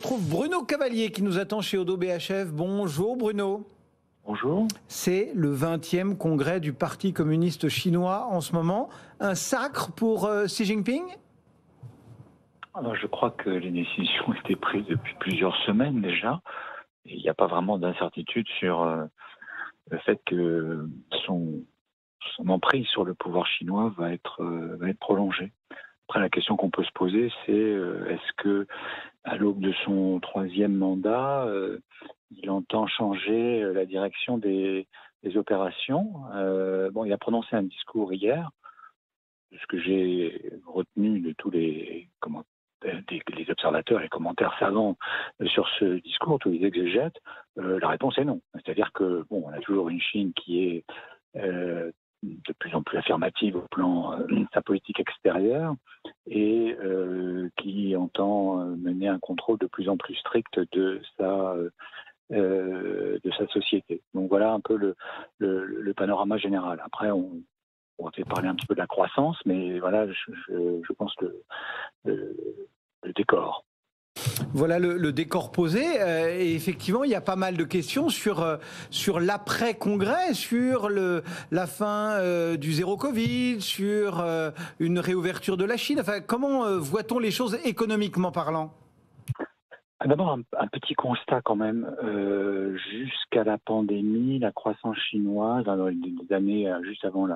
Trouve Bruno Cavalier qui nous attend chez Oddo BHF. Bonjour Bruno. Bonjour. C'est le 20e congrès du Parti communiste chinois en ce moment. Un sacre pour Xi Jinping ? Alors, je crois que les décisions ont été prises depuis plusieurs semaines déjà. Et il n'y a pas vraiment d'incertitude sur le fait que son emprise sur le pouvoir chinois va être prolongée. Après, la question qu'on peut se poser, c'est est-ce que à l'aube de son troisième mandat, il entend changer la direction des opérations. Il a prononcé un discours hier. Ce que j'ai retenu de tous les observateurs et les commentaires savants sur ce discours, tous les exégètes, la réponse est non. C'est-à-dire que on a toujours une Chine qui est de plus en plus affirmative au plan de sa politique extérieure et qui entend mener un contrôle de plus en plus strict de sa société. Donc voilà un peu le panorama général. Après, on va peut-être parler un petit peu de la croissance, mais voilà, je pense le décor. Voilà le décor posé. Et effectivement, il y a pas mal de questions sur l'après-congrès, sur la fin du zéro Covid, sur une réouverture de la Chine. Enfin, comment voit-on les choses économiquement parlant ? D'abord, un petit constat quand même. Jusqu'à la pandémie, la croissance chinoise, dans les années juste avant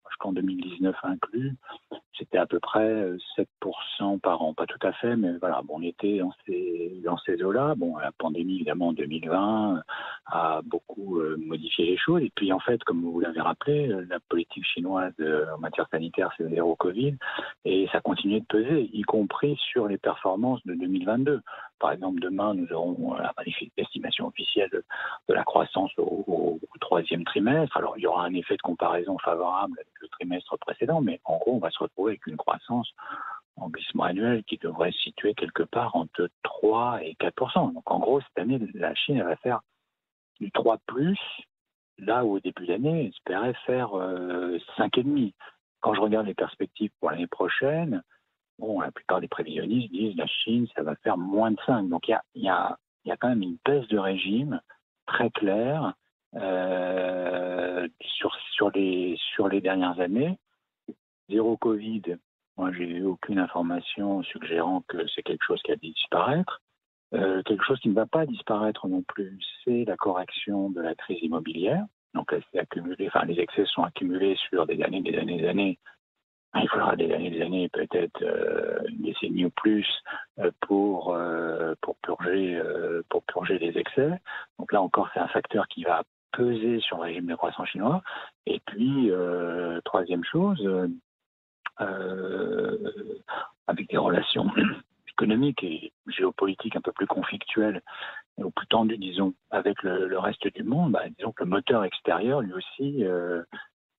jusqu'en 2019 inclus, c'était à peu près 7% par an. Pas tout à fait, mais voilà, on était dans ces eaux-là. La pandémie, évidemment, en 2020 a beaucoup modifié les choses. Et puis, en fait, comme vous l'avez rappelé, la politique chinoise en matière sanitaire, c'est le zéro Covid. Et ça continue de peser, y compris sur les performances de 2022. Par exemple, demain, nous aurons la magnifique estimation officielle de la croissance au troisième trimestre. Alors, il y aura un effet de comparaison favorable avec le trimestre précédent, mais en gros, on va se retrouver avec une croissance en glissement annuel qui devrait se situer quelque part entre 3 et 4%. Donc, en gros, cette année, la Chine elle va faire du 3+, là où au début de l'année, elle espérait faire 5,5. Quand je regarde les perspectives pour l'année prochaine, la plupart des prévisionnistes disent que la Chine, ça va faire moins de 5. Donc, il y a quand même une baisse de régime très claire sur les dernières années. Zéro Covid, moi, j'ai eu aucune information suggérant que c'est quelque chose qui a dû disparaître. Quelque chose qui ne va pas disparaître non plus, c'est la correction de la crise immobilière. Donc, elle s'est accumulée, les excès sont accumulés sur des années. Il faudra des années, peut-être une décennie ou plus, pour purger les excès. Donc là encore, c'est un facteur qui va peser sur le régime de croissance chinois. Et puis, troisième chose, avec des relations économiques et géopolitiques un peu plus conflictuelles, ou plus tendues, disons, avec le reste du monde, disons que le moteur extérieur, lui aussi,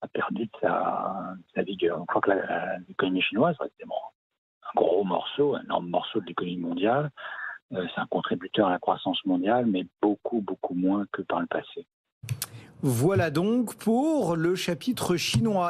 a perdu de sa vigueur. Je crois que l'économie chinoise reste un gros morceau, un énorme morceau de l'économie mondiale. C'est un contributeur à la croissance mondiale, mais beaucoup, beaucoup moins que par le passé. Voilà donc pour le chapitre chinois.